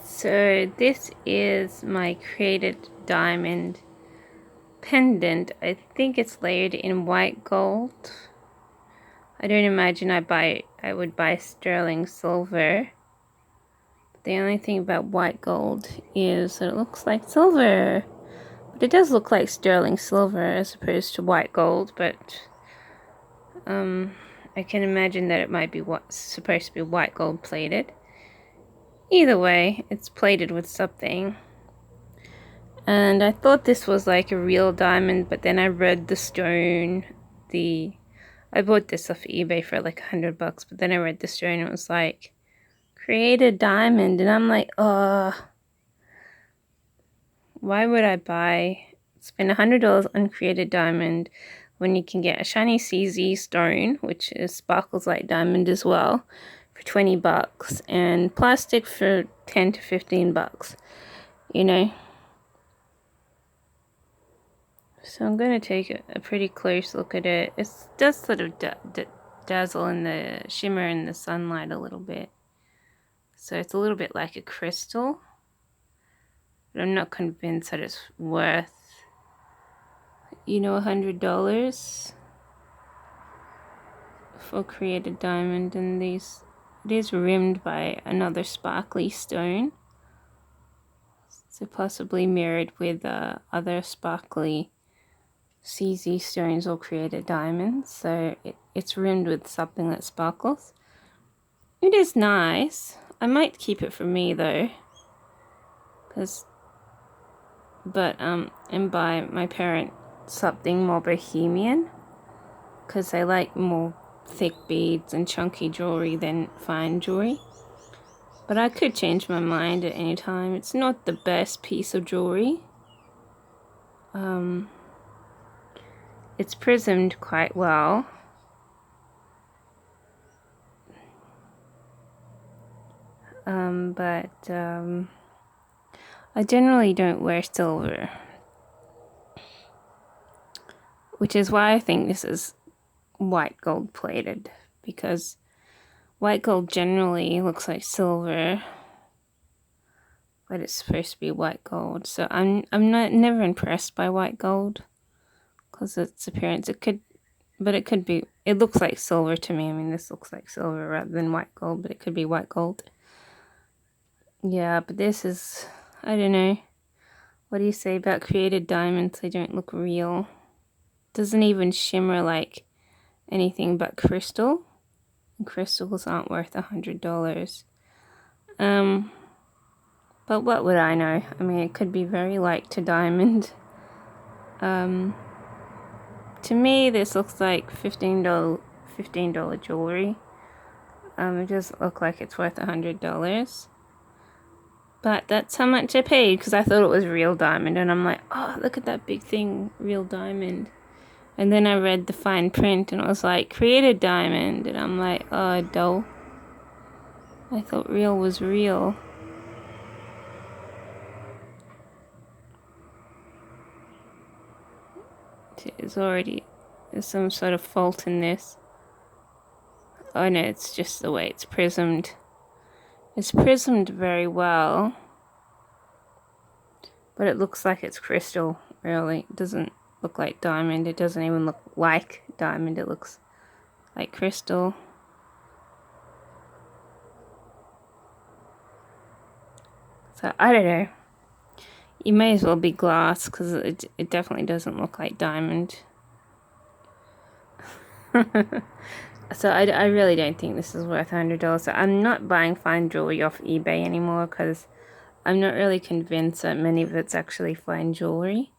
So this is my created diamond pendant. I think it's layered in white gold. I don't imagine I would buy sterling silver. The only thing about white gold is that it looks like silver. But it does look like sterling silver as opposed to white gold, but I can imagine that it might be supposed to be white gold plated. Either way, it's plated with something. And I thought this was like a real diamond, but then I read the stone. I bought this off eBay for like $100, but then I read the stone and it was like created diamond, and I'm like, why would I spend $100 on created diamond when you can get a shiny CZ stone, which is sparkles like diamond as well, for $20, and plastic for $10 to $15, you know? So I'm going to take a pretty close look at it. It does sort of dazzle in the shimmer in the sunlight a little bit. So it's a little bit like a crystal. But I'm not convinced that it's worth, $100 for created diamond. And it is rimmed by another sparkly stone. So possibly mirrored with other sparkly CZ stones or created diamonds, so it's rimmed with something that sparkles. It is nice. I might keep it for me though, and buy my parents something more bohemian, because they like more thick beads and chunky jewelry than fine jewelry. But I could change my mind at any time. It's not the best piece of jewelry. It's prismed quite well. But I generally don't wear silver, which is why I think this is white gold plated, because white gold generally looks like silver, but it's supposed to be white gold. So I'm never impressed by white gold because its appearance. It could be. It looks like silver to me. I mean, this looks like silver rather than white gold, but it could be white gold. Yeah, but this is, I don't know. What do you say about created diamonds? They don't look real. Doesn't even shimmer like anything but crystal. And crystals aren't worth $100. But what would I know? I mean, it could be very like to diamond. To me, this looks like $15 jewelry. It doesn't look like it's worth $100. But that's how much I paid, because I thought it was real diamond. And I'm like, oh, look at that big thing, real diamond. And then I read the fine print and it was like, created diamond. And I'm like, oh, dull. I thought real was real. There's some sort of fault in this. Oh no, it's just the way it's prismed. It's prismed very well, but it looks like it's crystal, really. It doesn't look like diamond. It doesn't even look like diamond. It looks like crystal. So I don't know. You may as well be glass, because it definitely doesn't look like diamond. So I really don't think this is worth $100. So I'm not buying fine jewelry off eBay anymore, because I'm not really convinced that many of it's actually fine jewelry.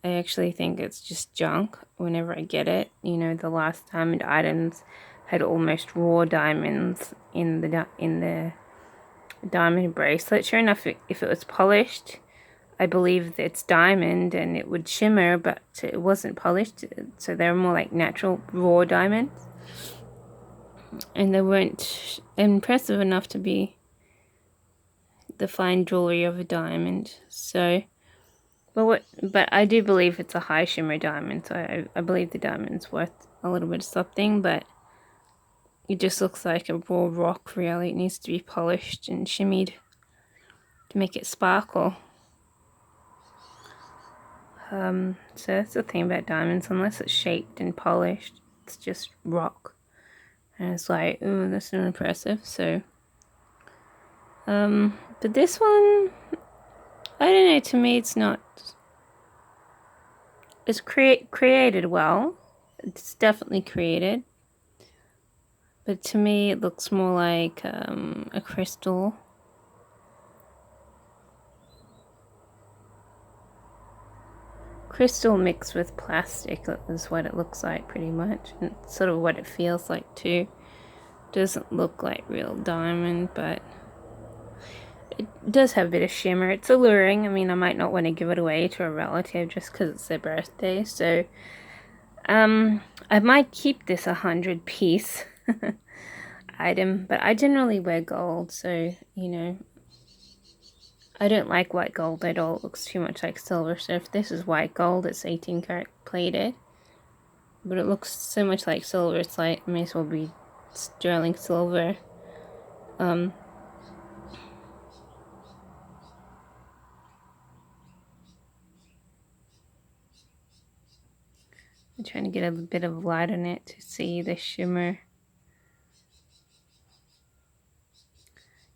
I actually think it's just junk whenever I get it. The last diamond items had almost raw diamonds in the diamond bracelet. Sure enough, if it was polished, I believe it's diamond and it would shimmer, but it wasn't polished, so they were more like natural raw diamonds. And they weren't impressive enough to be the fine jewelry of a diamond. So, but I do believe it's a high shimmer diamond, so I believe the diamond's worth a little bit of something, but it just looks like a raw rock, really. It needs to be polished and shimmied. to make it sparkle. So that's the thing about diamonds, unless it's shaped and polished, it's just rock. And it's like, ooh, that's not impressive. So, but this one, I don't know, to me it's not, it's created well. It's definitely created. But to me it looks more like a crystal. Crystal mixed with plastic is what it looks like pretty much. And it's sort of what it feels like too. Doesn't look like real diamond, but it does have a bit of shimmer. It's alluring. I mean, I might not want to give it away to a relative just because it's their birthday. So, I might keep this 100-piece item, but I generally wear gold, so, you know, I don't like white gold at all. It looks too much like silver. So if this is white gold, it's 18 karat plated. But it looks so much like silver, it's like, it may as well be sterling silver. I'm trying to get a bit of light on it to see the shimmer.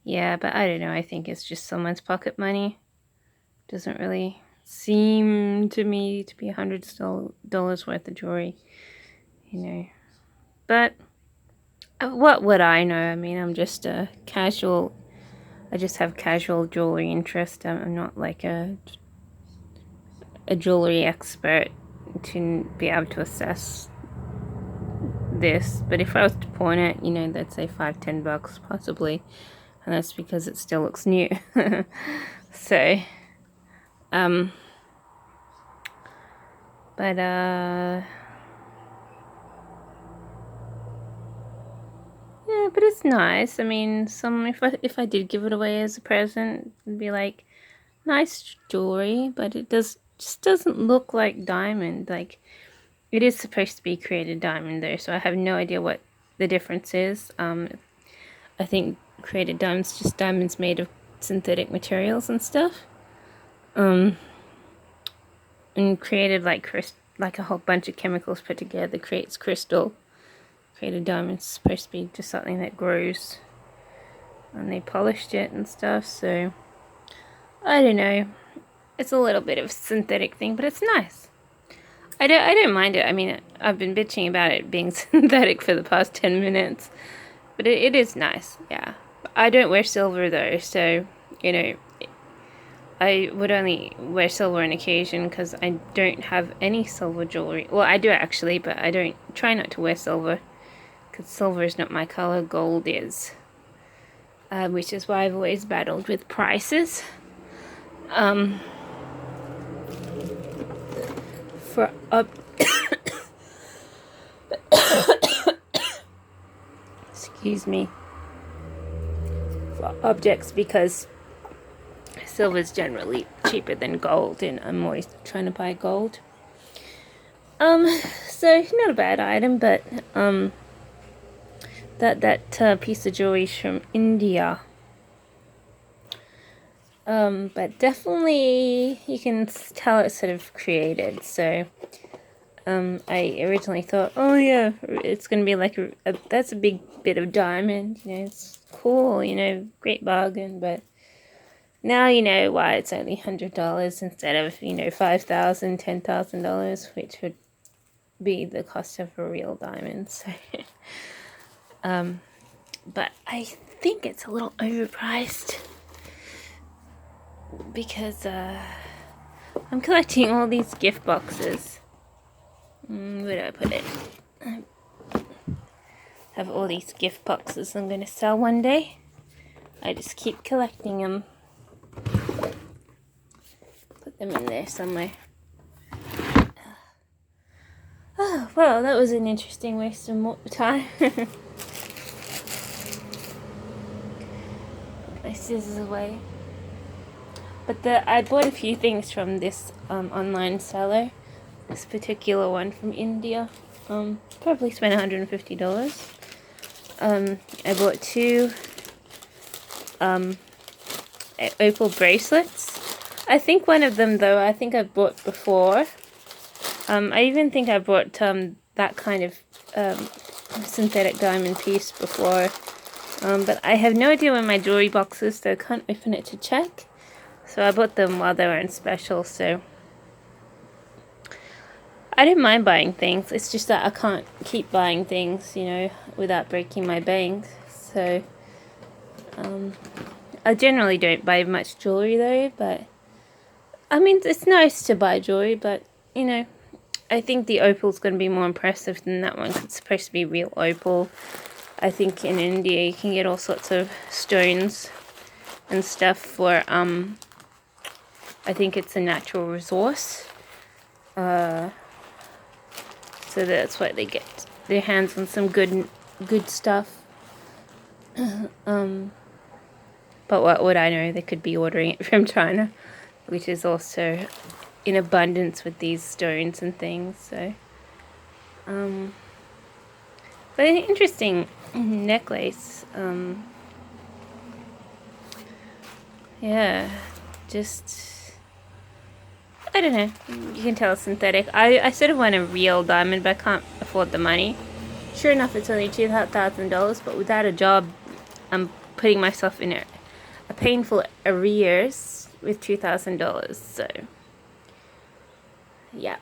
Yeah, but I don't know. I think it's just someone's pocket money. Doesn't really seem to me to be $100 worth of jewelry, you know. But what would I know? I mean, I'm just a casual. I just have casual jewelry interest. I'm not like a jewelry expert to be able to assess this. But if I was to pawn it, you know, let's say $5-10 possibly, and that's because it still looks new. So, but yeah, but it's nice. I mean, if I did give it away as a present, it'd be like nice jewelry, but it just doesn't look like diamond. Like, it is supposed to be created diamond though, so I have no idea what the difference is. I think created diamonds just diamonds made of synthetic materials and stuff. And created like a whole bunch of chemicals put together creates crystal. Created diamonds supposed to be just something that grows, and they polished it and stuff. So I don't know. It's a little bit of a synthetic thing, but it's nice. I don't mind it. I mean, I've been bitching about it being synthetic for the past 10 minutes, but it is nice. Yeah, I don't wear silver though, so you know, I would only wear silver on occasion because I don't have any silver jewelry. Well, I do actually, but I don't try not to wear silver because silver is not my color. Gold is, which is why I've always battled with prices. For excuse me, for objects, because silver is generally cheaper than gold, and I'm always trying to buy gold. So not a bad item, but that piece of jewelry is from India. But definitely you can tell it's sort of created. So I originally thought, oh yeah, it's gonna be like that's a big bit of diamond. You know, it's cool. You know, great bargain. But now you know why it's only $100 instead of $5,000, $10,000, which would be the cost of a real diamond. So, but I think it's a little overpriced because I'm collecting all these gift boxes. Where do I put it? I have all these gift boxes I'm going to sell one day. I just keep collecting them. Put them in there somewhere. Oh, well, that was an interesting waste of time. Put my scissors away. But I bought a few things from this online seller. This particular one from India. Probably spent $150. I bought two opal bracelets. I think one of them, though, I think I've bought before. I even think I bought that kind of synthetic diamond piece before. But I have no idea where my jewelry box is, so I can't open it to check. So I bought them while they were on special, so I don't mind buying things. It's just that I can't keep buying things, you know, without breaking my bank. So I generally don't buy much jewelry though, but I mean, it's nice to buy jewelry, but you know, I think the opal's going to be more impressive than that one 'cause it's supposed to be real opal. I think in India you can get all sorts of stones and stuff for, I think it's a natural resource. So that's why they get their hands on some good stuff. But what would I know? They could be ordering it from China, which is also in abundance with these stones and things. So, but an interesting necklace. Yeah, just I don't know. You can tell it's synthetic. I sort of want a real diamond, but I can't afford the money. Sure enough, it's only $2,000, but without a job, I'm putting myself in a painful arrears with $2,000. So, yeah.